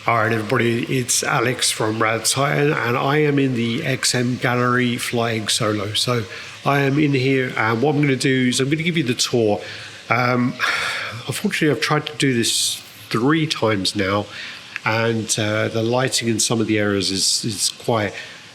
All right, everybody, it's Alex from Rad Titan, and I am in the XM Gallery flying solo. So I am in here, and what I'm going to do is I'm going to give you the tour. Unfortunately, I've tried to do this 3 times now, and the lighting in some of the areas is quite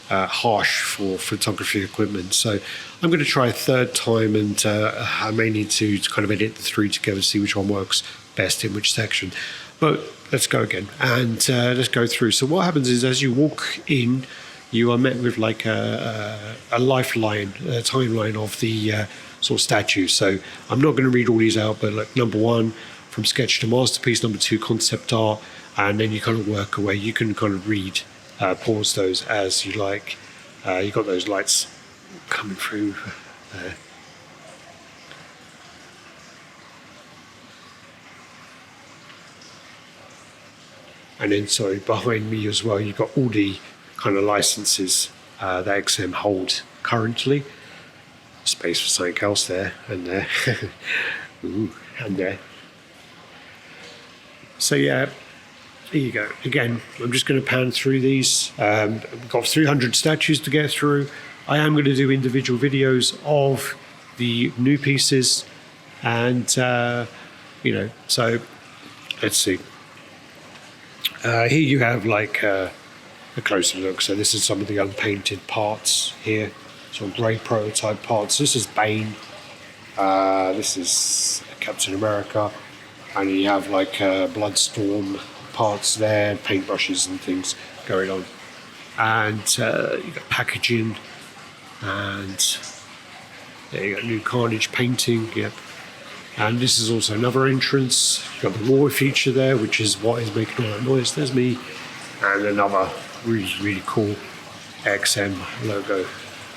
harsh for photography equipment. So I'm going to try a 3rd time, and I may need to kind of edit the 3 together, see which one works best in which section. But let's go again, and let's go through. So what happens is, as you walk in, you are met with like a lifeline, a timeline of the sort of statues. So I'm not going to read all these out, but like number 1, from sketch to masterpiece, number 2, concept art, and then you kind of work away. You can kind of read, pause those as you like. You've got those lights coming through there. And then, sorry, behind me as well, you've got all the kind of licenses that XM hold currently. Space for something else there, and there. Ooh, and there. So yeah, here you go. Again, I'm just going to pan through these. We've got 300 statues to get through. I am going to do individual videos of the new pieces, and so let's see. Here you have like a closer look. So this is some of the unpainted parts here. Some grey prototype parts. This is Bane. This is Captain America. And you have like Bloodstorm parts there, paintbrushes and things going on. And you've got packaging. And there you got new Carnage painting. Yep. And this is also another entrance. You've got the war feature there, which is what is making all that noise. There's me. And another really, really cool XM logo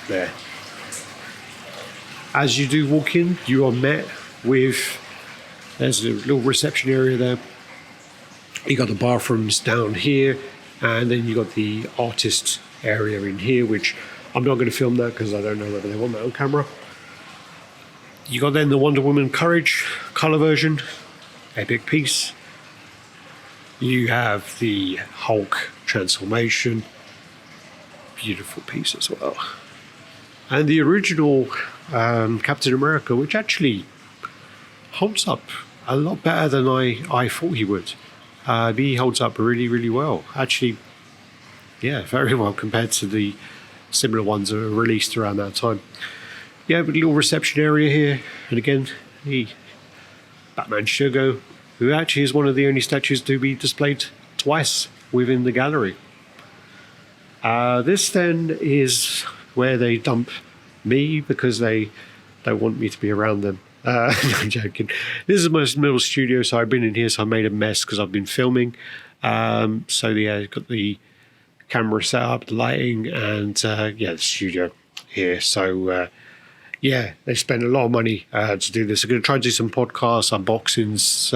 there. As you do walk in, you are met with, there's a little reception area there. You got the bathrooms down here, and then you got the artist area in here, which I'm not going to film that because I don't know whether they want that on camera. You got then the Wonder Woman Courage colour version, epic piece. You have the Hulk transformation, beautiful piece as well. And the original Captain America, which actually holds up a lot better than I thought he would. He holds up really, really well. Actually, yeah, very well compared to the similar ones that were released around that time. Yeah, but a little reception area here, and again, the Batman Shogo, who actually is one of the only statues to be displayed twice within the gallery. This then is where they dump me because they don't want me to be around them. No, I'm joking. This is my little studio, so I've been in here, so I made a mess because I've been filming. So yeah, got the camera set up, the lighting, and the studio here. So yeah, they spend a lot of money to do this. They're going to try and do some podcasts, unboxings,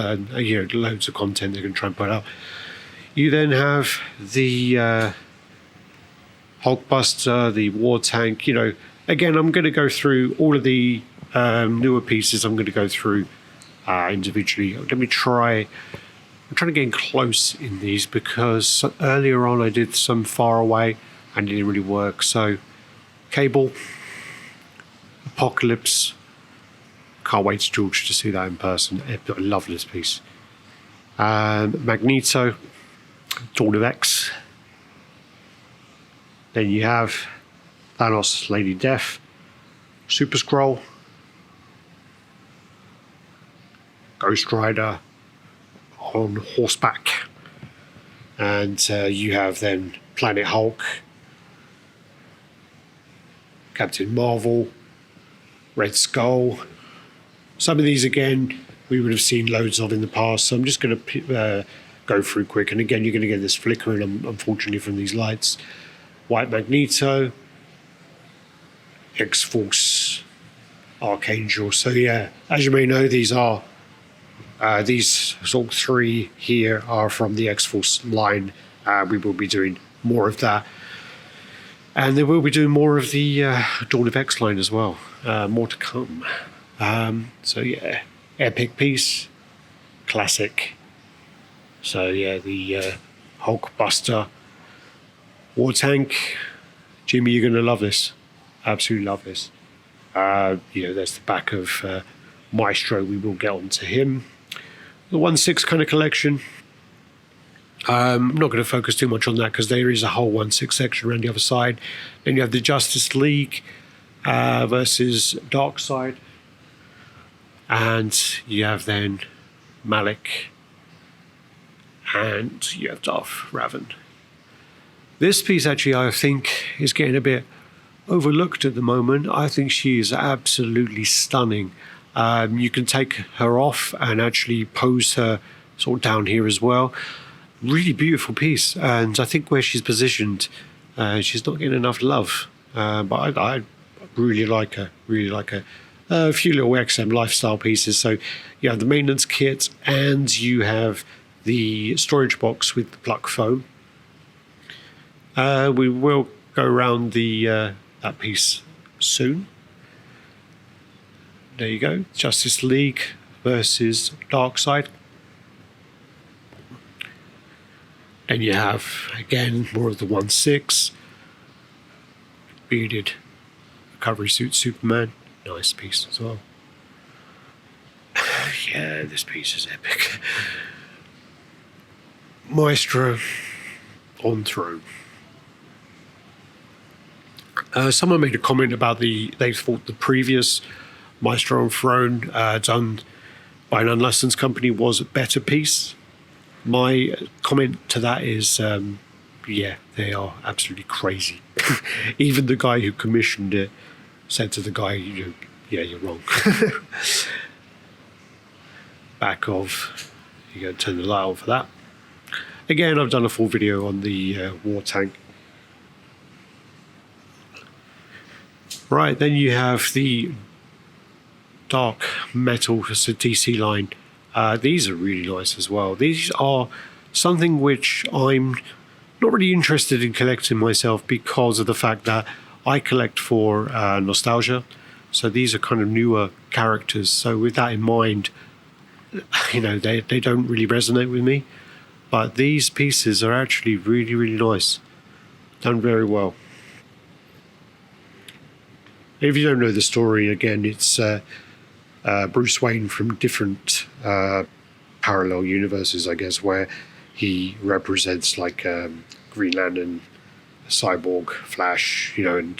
loads of content they're going to try and put out. You then have the Hulkbuster, the war tank. Again, I'm going to go through all of the newer pieces. I'm going to go through individually. Let me try. I'm trying to get in close in these because earlier on I did some far away and it didn't really work. So, Cable. Apocalypse. Can't wait, George, to see that in person. I love this piece. Magneto. Dawn of X. Then you have Thanos, Lady Death. Super Skrull. Ghost Rider on horseback. And you have then Planet Hulk. Captain Marvel. Red Skull. Some of these, again, we would have seen loads of in the past, so I'm just going to go through quick. And again, you're going to get this flickering, unfortunately, from these lights. White Magneto. X-Force. Archangel. So yeah, as you may know, these are these sort of 3 here are from the X-Force line. We will be doing more of that. And they will be doing more of the Dawn of X line as well. More to come. So yeah, epic piece, classic. So yeah, the Hulkbuster War Tank. Jimmy, you're going to love this. Absolutely love this. There's the back of Maestro. We will get onto him. The 1/6 kind of collection. I'm not going to focus too much on that because there is a whole 1/6 section around the other side. Then you have the Justice League versus Darkseid. And you have then Malak. And you have Darth Revan. This piece actually, I think, is getting a bit overlooked at the moment. I think she is absolutely stunning. You can take her off and actually pose her sort of down here as well. Really beautiful piece, and I think where she's positioned, she's not getting enough love. But I really like her. Really like her. A few little XM lifestyle pieces. So you have the maintenance kit, and you have the storage box with the pluck foam. We will go around that piece soon. There you go. Justice League versus Darkseid. Then you have, again, more of the 1/6. Bearded recovery suit Superman. Nice piece as well. Yeah, this piece is epic. Maestro on throne. Someone made a comment about they thought the previous Maestro on throne done by an unlicensed company was a better piece. My comment to that is, yeah, they are absolutely crazy. Even the guy who commissioned it said to the guy, yeah, you're wrong. Back of, you got to turn the light on for that. Again, I've done a full video on the war tank. Right, then you have the dark metal, it's a DC line. These are really nice as well. These are something which I'm not really interested in collecting myself because of the fact that I collect for nostalgia. So these are kind of newer characters. So with that in mind, they don't really resonate with me. But these pieces are actually really, really nice. Done very well. If you don't know the story, again, it's Bruce Wayne from different parallel universes, I guess, where he represents like Green Lantern, Cyborg, Flash, and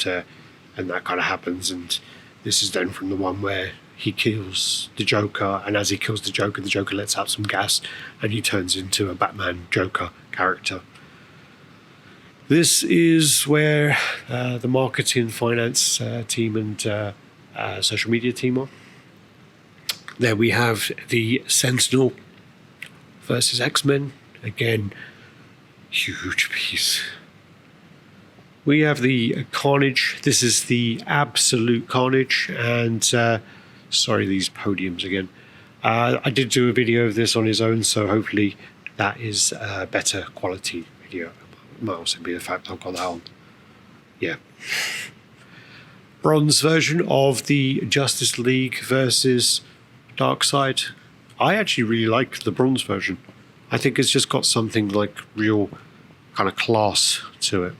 that kind of happens. And this is then from the one where he kills the Joker, and as he kills the Joker lets out some gas, and he turns into a Batman Joker character. This is where the marketing, finance team and social media team are. There we have the Sentinel versus X-Men. Again, huge piece. We have the Carnage. This is the absolute Carnage. And sorry, these podiums again. I did do a video of this on his own, so hopefully that is a better quality video. It might also be the fact I've got that on. Yeah. Bronze version of the Justice League versus Darkseid. I actually really like the bronze version. I think it's just got something like real kind of class to it.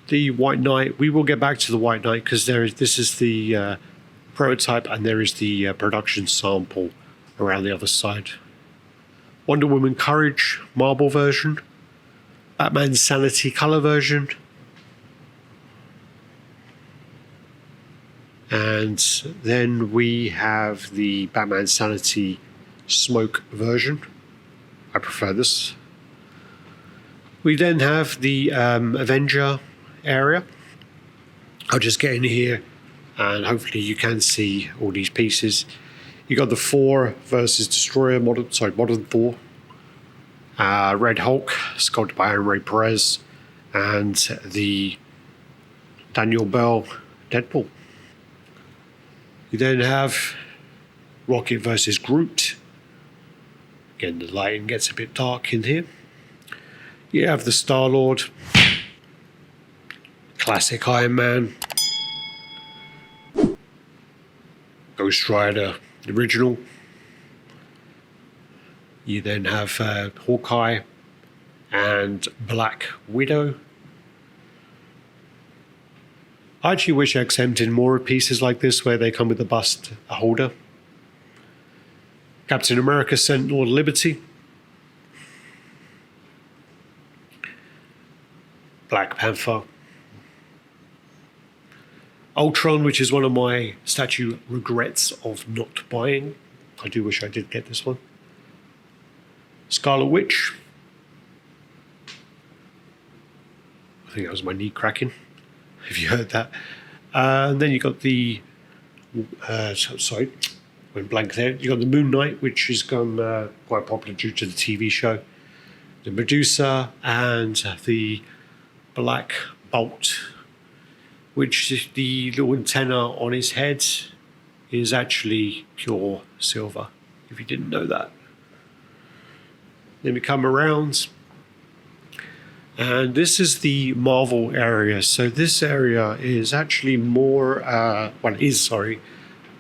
The White Knight, we will get back to the White Knight because this is the prototype and there is the production sample around the other side. Wonder Woman Courage marble version. Batman Sanity color version. And then we have the Batman Sanity smoke version. I prefer this. We then have the Avenger area. I'll just get in here and hopefully you can see all these pieces. You got the Thor versus Destroyer, modern Thor. Red Hulk, sculpted by Aaron Ray Perez. And the Daniel Bell Deadpool. You then have Rocket versus Groot. Again, the lighting gets a bit dark in here. You have the Star-Lord. Classic Iron Man. Ghost Rider, the original. You then have Hawkeye and Black Widow. I actually wish XM did more pieces like this where they come with a bust holder. Captain America, Sentinel, Liberty. Black Panther. Ultron, which is one of my statue regrets of not buying. I do wish I did get this one. Scarlet Witch. I think that was my knee cracking, if you heard that. And then you got the, sorry, went blank there. You got the Moon Knight, which has gone quite popular due to the TV show. The Medusa and the Black Bolt, which the little antenna on his head is actually pure silver, if you didn't know that. Then we come around, and this is the Marvel area. So this area is actually more,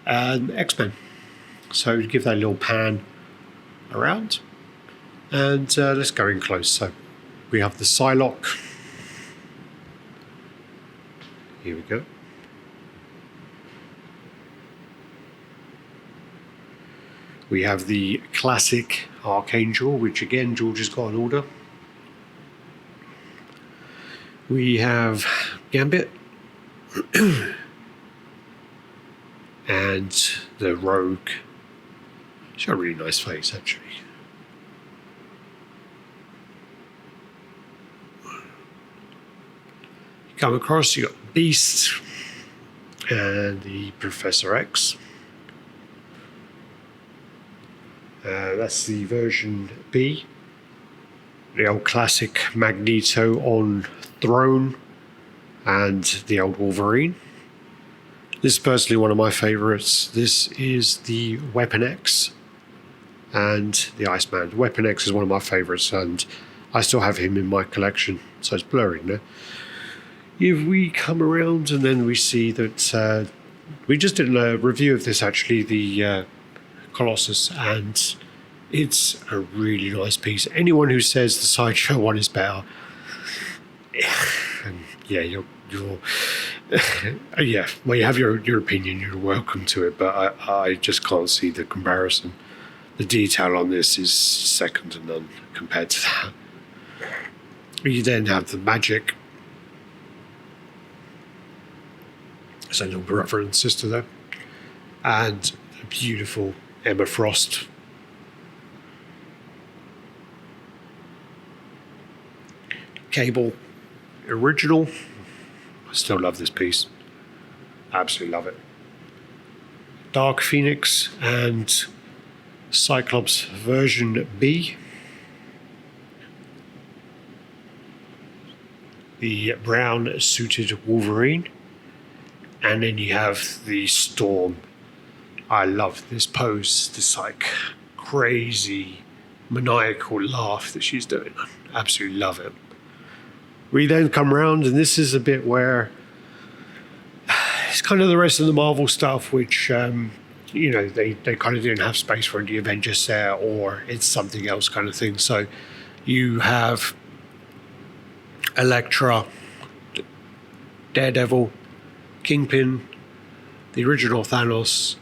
X-Men. So give that a little pan around, and let's go in close. So we have the Psylocke. Here we go. We have the classic Archangel, which again, George has got an order. We have Gambit. And the Rogue. She's got a really nice face, actually. You come across, you got Beast and the Professor X. That's the version B. The old classic Magneto on throne and the old Wolverine. This is personally one of my favourites. This is the Weapon X and the Iceman. Weapon X is one of my favourites, and I still have him in my collection, so it's blurring there. If we come around and then we see that we just did a review of this, actually, the Colossus, and it's a really nice piece. Anyone who says the Sideshow one is better, yeah, you're yeah, well, you have your opinion, you're welcome to it, but I just can't see the comparison. The detail on this is second to none compared to that. You then have the magic. So a little brother and sister there. And the beautiful Emma Frost. Cable original. I still love this piece. Absolutely love it. Dark Phoenix and Cyclops version B. The brown suited Wolverine. And then you have the Storm. I love this pose, this like crazy maniacal laugh that she's doing. Absolutely love it. We then come around, and this is a bit where it's kind of the rest of the Marvel stuff, which, they kind of didn't have space for the Avengers there, or it's something else kind of thing. So you have Elektra, Daredevil, Kingpin, the original Thanos,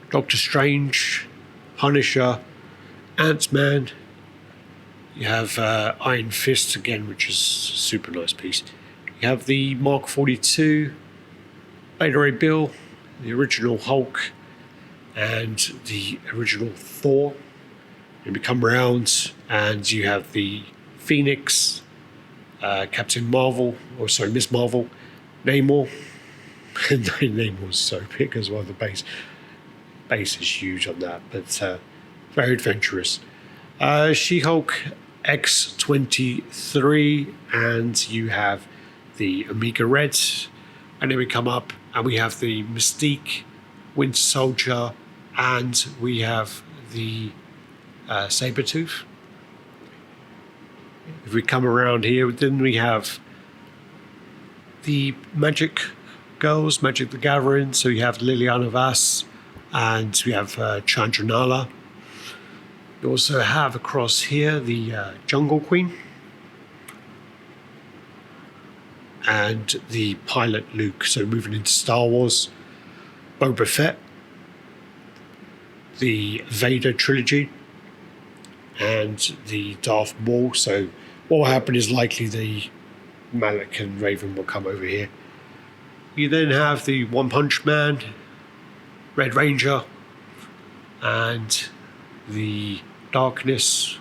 Doctor Strange, Punisher, Ant-Man. You have Iron Fist again, which is a super nice piece. You have the Mark 42, Beta Ray Bill, the original Hulk, and the original Thor. And we come around and you have the Phoenix, Captain Marvel, Miss Marvel, Namor. Namor's so big as well. The base is huge on that, but very adventurous. She-Hulk X-23, and you have the Omega Red, and then we come up and we have the Mystique, Winter Soldier, and we have the Sabretooth. If we come around here, then we have the Magic Girls, Magic the Gathering. So you have Liliana Vaz, and we have Chandranala. You also have across here the Jungle Queen, and the pilot Luke. So moving into Star Wars, Boba Fett, the Vader trilogy, and the Darth Maul. So what will happen is likely the Malak and Raven will come over here. You then have the One Punch Man, Red Ranger, and the Darkness,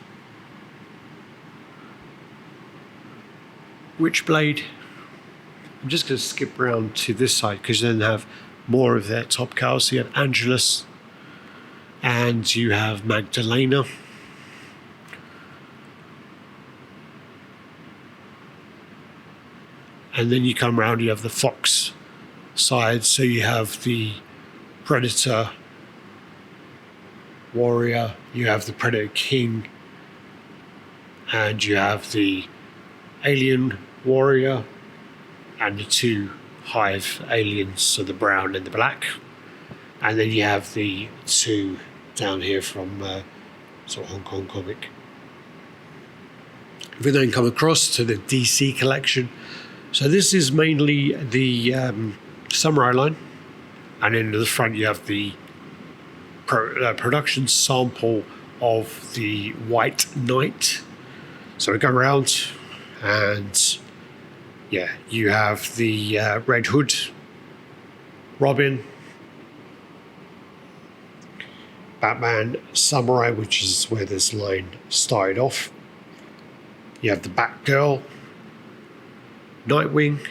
Witchblade. I'm just going to skip around to this side because you then have more of their top cars. So you have Angelus, and you have Magdalena. And then you come around, you have the Fox side. So you have the Predator Warrior, you have the Predator King, and you have the Alien Warrior, and the two Hive aliens, so the brown and the black. And then you have the two down here from sort of Hong Kong comic. We then come across to the DC collection. So this is mainly the Samurai line, and in the front you have the production sample of the White Knight. So we go around, and yeah, you have the Red Hood, Robin, Batman, Samurai, which is where this line started off. You have the Batgirl, Nightwing.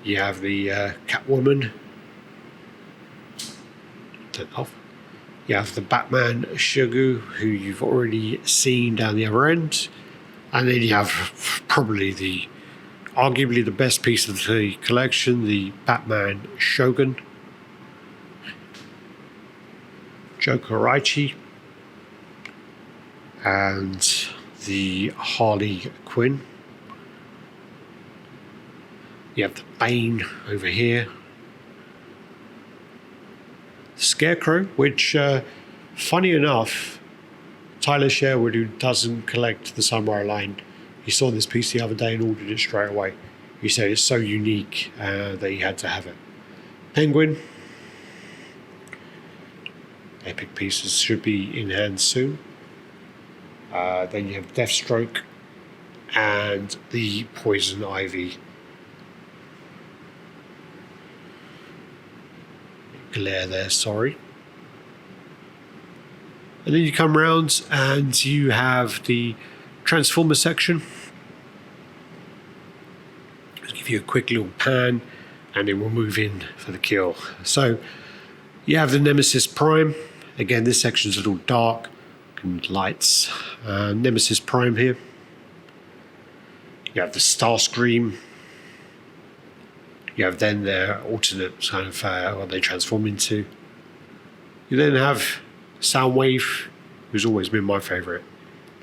You have the Catwoman. Turn off. You have the Batman Shogu, who you've already seen down the other end. And then you have probably arguably the best piece of the collection, the Batman Shogun, Jokeraichi, and the Harley Quinn. You have the Bane over here. The Scarecrow, which, funny enough, Tyler Sherwood, who doesn't collect the Samurai line, he saw this piece the other day and ordered it straight away. He said it's so unique that he had to have it. Penguin. Epic pieces should be in hand soon. Then you have Deathstroke and the Poison Ivy. Glare there, sorry. And then you come around and you have the Transformer section. I'll give you a quick little pan and then we'll move in for the kill. So you have the Nemesis Prime. Again, this section's a little dark and lights. Nemesis Prime here. You have the Starscream. You have then their alternate kind of what they transform into. You then have Soundwave, who's always been my favourite.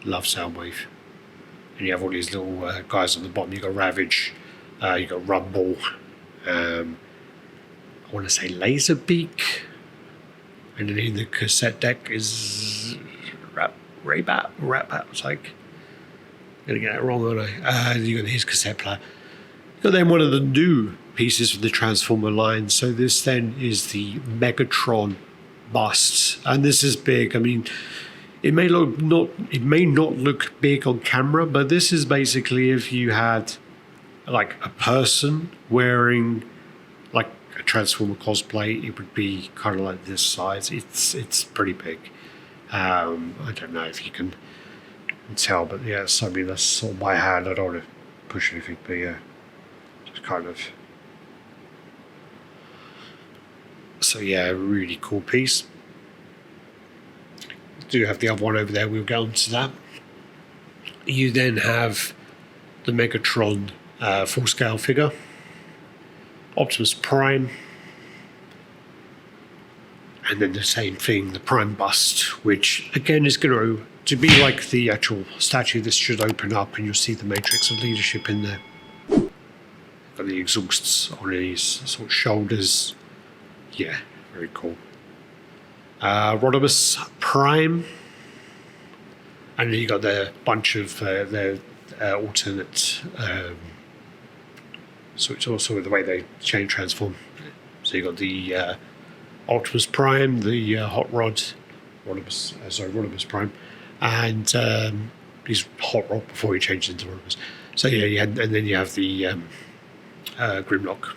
Love Soundwave. And you have all these little guys on the bottom. You've got Ravage, you've got Rumble, I want to say Laserbeak. And then in the cassette deck is Raybat. It's like, I'm going to get that wrong, aren't I? You got his cassette player. You got then one of the new pieces from the Transformer line. So this then is the Megatron bust, and this is big. I mean, it may not look big on camera, but this is basically if you had like a person wearing like a Transformer cosplay, it would be kind of like this size. It's pretty big. I don't know if you can tell, but yeah, it's something that's on my hand. I don't want to push anything, but yeah, just kind of. So yeah, really cool piece. Do have the other one over there, we'll get on to that. You then have the Megatron full scale figure, Optimus Prime, and then the same thing, the Prime bust, which again is going to be like the actual statue. This should open up and you'll see the matrix of leadership in there. Got the exhausts on his sort of shoulders. Yeah, very cool. Rodimus Prime, and then you got the bunch of their alternate. So it's also the way they change transform. So you got the Optimus Prime, the Hot Rod, Rodimus Prime, and he's Hot Rod before he changed into Rodimus. So yeah, and then you have the Grimlock.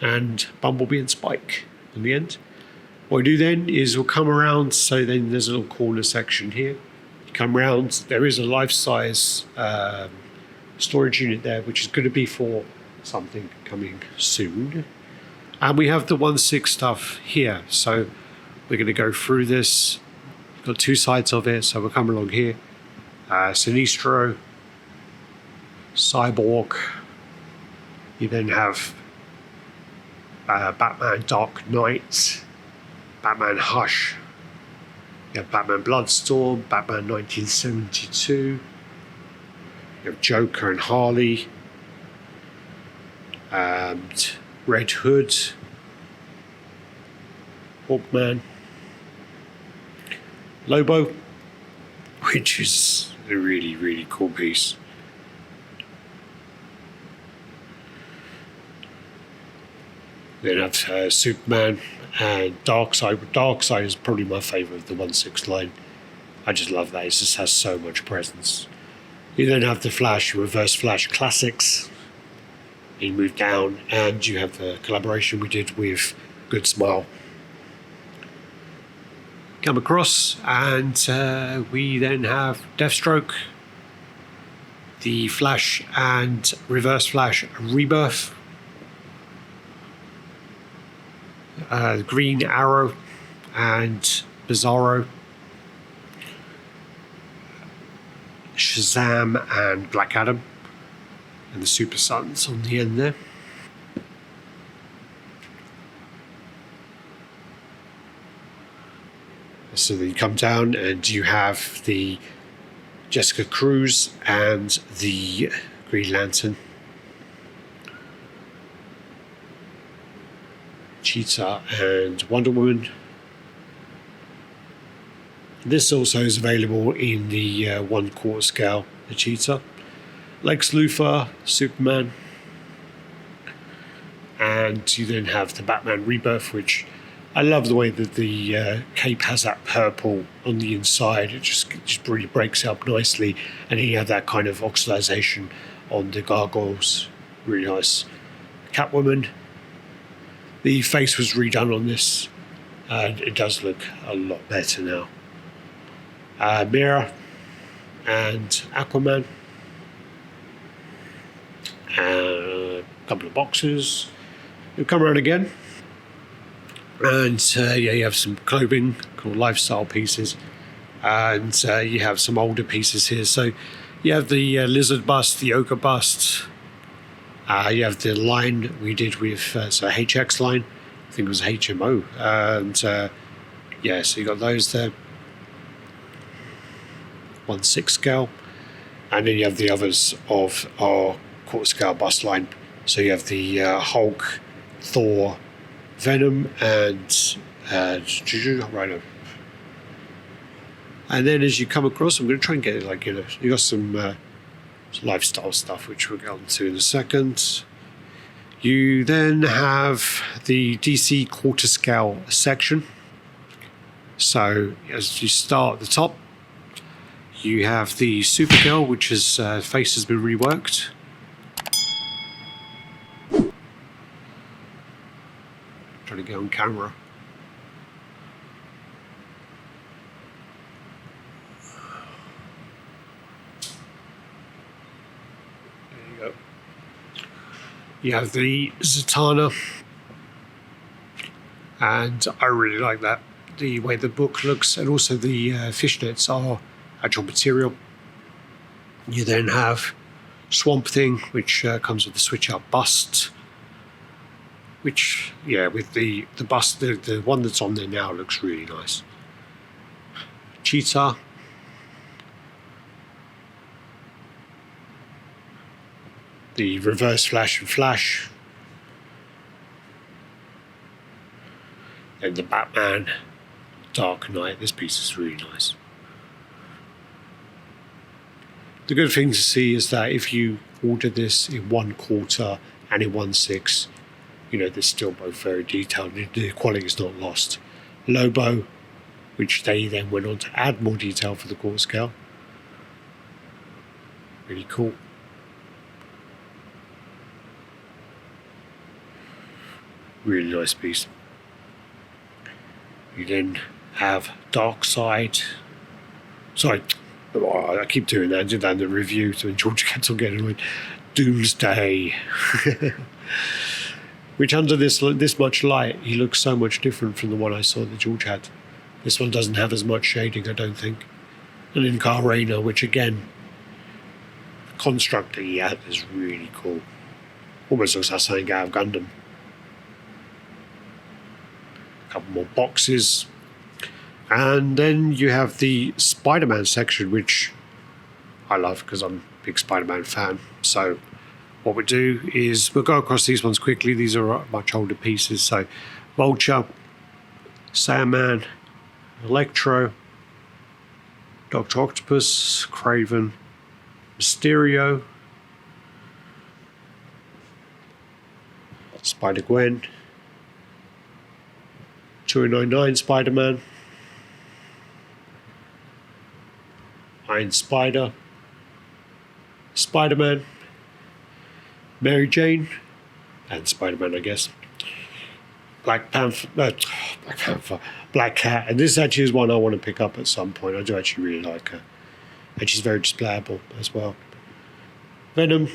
And Bumblebee and Spike in the end. What we do then is we'll come around, so then there's a little corner section here. You come around, there is a life-size storage unit there, which is going to be for something coming soon. And we have the 1/6 stuff here, so we're going to go through this. We've got two sides of it, so we'll come along here. Sinestro, Cyborg. You then have Batman Dark Knight, Batman Hush, you have Batman Bloodstorm, Batman 1972, you have Joker and Harley, and Red Hood, Hawkman, Lobo, which is a really, really cool piece. Then have Superman and Darkseid. Darkseid is probably my favourite of the 1/6 line. I just love that. It just has so much presence. You then have the Flash, Reverse Flash Classics. You move down, and you have the collaboration we did with Good Smile. Come across, and we then have Deathstroke, the Flash and Reverse Flash Rebirth. Green Arrow and Bizarro, Shazam and Black Adam, and the Super Sons on the end there. So then you come down and you have the Jessica Cruz and the Green Lantern, Cheetah and Wonder Woman. This also is available in the 1/4 scale, the Cheetah. Lex Luthor, Superman. And you then have the Batman Rebirth, which I love the way that the cape has that purple on the inside. It just really breaks up nicely. And then you have that kind of oxidization on the gargoyles. Really nice. Catwoman. The face was redone on this, and it does look a lot better now. Mira and Aquaman. A couple of boxes. You'll come around again. And you have some clothing called lifestyle pieces. And you have some older pieces here. So you have the lizard bust, the ogre bust. You have the line we did with HX line. I think it was HMO. And so you got those there. 1/6 scale. And then you have the others of our 1/4 scale bust line. So you have the Hulk, Thor, Venom, and Rhino. And then as you come across, I'm going to try and get it you got some lifestyle stuff, which we'll get on to in a second. You then have the DC 1/4 scale section. So as you start at the top, you have the Supergirl, which his face has been reworked. Trying to get on camera. You have the Zatanna, and I really like that, the way the book looks, and also the fishnets are actual material. You then have Swamp Thing, which comes with the switch up bust, which, with the bust, the one that's on there now looks really nice. Cheetah. The Reverse Flash and Flash, and the Batman Dark Knight. This piece is really nice. The good thing to see is that if you order this in 1/4 and in 1/6, they're still both very detailed. The quality is not lost. Lobo, which they then went on to add more detail for the 1/4 scale. Really cool. Really nice piece. You then have Darkseid. Sorry, I keep doing that. I did that in the review, so George kept on getting annoyed. Doomsday. Which under this much light, he looks so much different from the one I saw that George had. This one doesn't have as much shading, I don't think. And in Carnage, which again, the construct that he had is really cool. Almost looks like something out of Gundam. A couple more boxes. And then you have the Spider-Man section, which I love because I'm a big Spider-Man fan. So what we do is we'll go across these ones quickly. These are much older pieces. So Vulture, Sandman, Electro, Dr. Octopus, Craven, Mysterio, Spider-Gwen, 2099 Spider-Man, Iron Spider, Spider-Man, Mary Jane, and Spider-Man, I guess. Black Cat, and this actually is one I want to pick up at some point. I do actually really like her, and she's very displayable as well. Venom,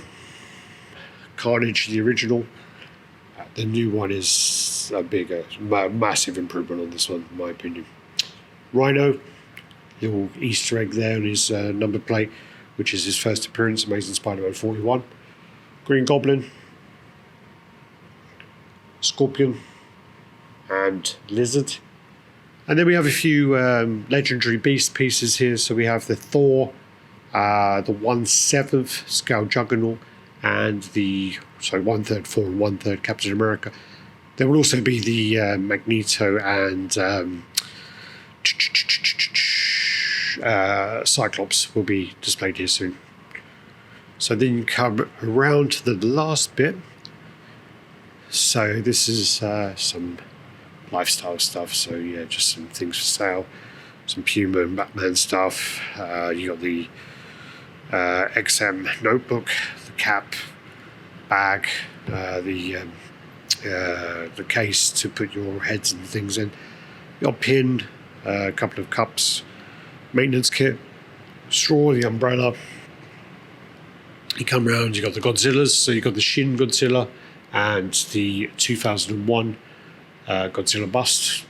Carnage, the original. The new one is a bigger, massive improvement on this one, in my opinion. Rhino, little Easter egg there on his number plate, which is his first appearance, Amazing Spider-Man 41. Green Goblin, Scorpion, and Lizard. And then we have a few legendary beast pieces here. So we have the Thor, the 1/7 scale Juggernaut, and the 1/3 Thor and 1/3 Captain America. There will also be the Magneto and Cyclops will be displayed here soon. So then you come around to the last bit. So this is some lifestyle stuff. So yeah, just some things for sale. Some Puma and Batman stuff. You got the XM notebook, the cap, bag, the case to put your heads and things in. You got pin, a couple of cups, maintenance kit, straw, the umbrella. You come around, you got the Godzillas, so you got the Shin Godzilla and the 2001 Godzilla bust.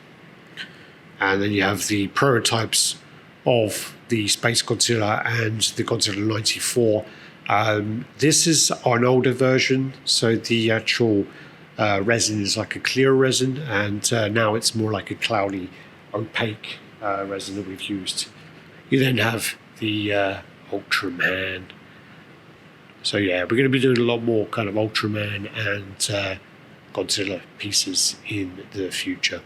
And then you have the prototypes of the Space Godzilla and the Godzilla 94. This is an older version, so the actual resin is like a clear resin, and now it's more like a cloudy, opaque resin that we've used. You then have the Ultraman. So yeah, we're going to be doing a lot more kind of Ultraman and Godzilla pieces in the future.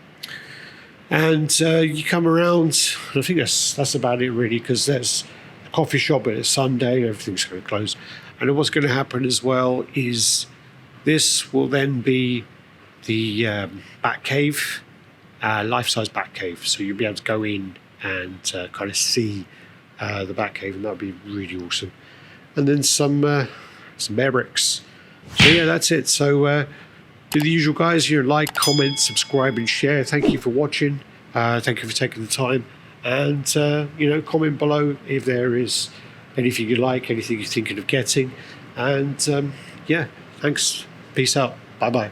And you come around, and I think that's about it really, because there's a coffee shop, but it's Sunday, everything's going to close. And what's going to happen as well is this will then be the Batcave, life-size Batcave. So you'll be able to go in and kind of see the Batcave, and that would be really awesome. And then some bear bricks. So yeah, that's it. So do the usual, guys. Like, comment, subscribe, and share. Thank you for watching. Thank you for taking the time. And comment below if there is anything you like, anything you're thinking of getting. And yeah, thanks. Peace out. Bye bye.